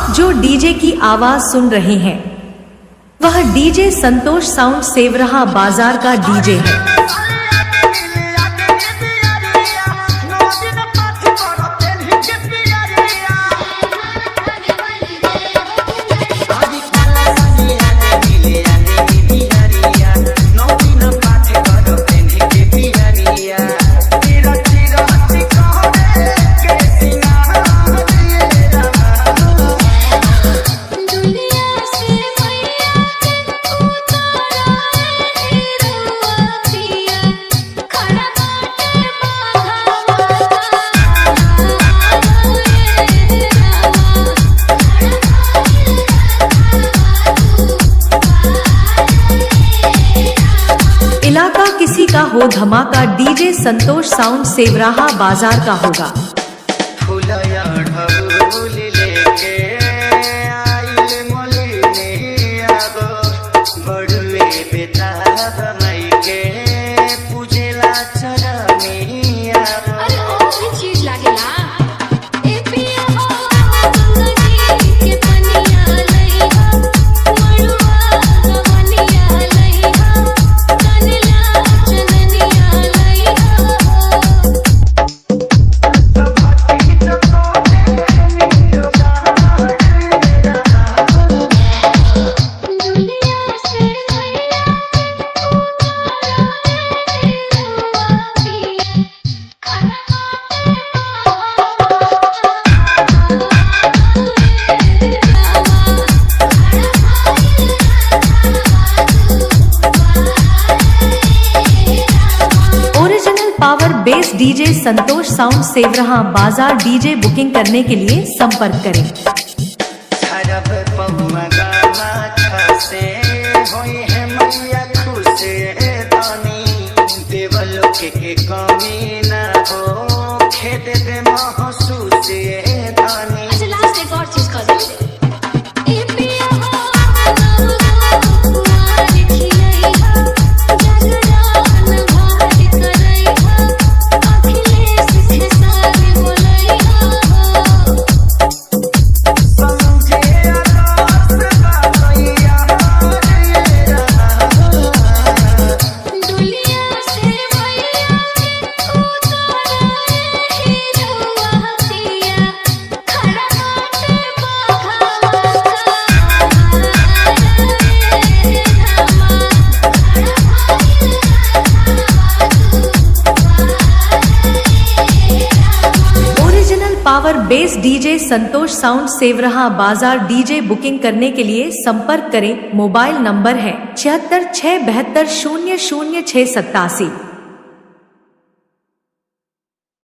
आप जो डीजे की आवाज सुन रहे हैं वह डीजे संतोष साउंड सेवरहा बाजार का डीजे है। इलाका किसी का हो धमाका डीजे संतोष साउंड सेवरहा बाजार का होगा। Power bass DJ Santosh sound Sewarha बाजार डीजे बुकिंग करने के लिए संपर्क करें। Power bass DJ Santosh sound Sewarha बाजार डीजे बुकिंग करने के लिए संपर्क करें। मोबाइल नंबर है 76 672 00 687।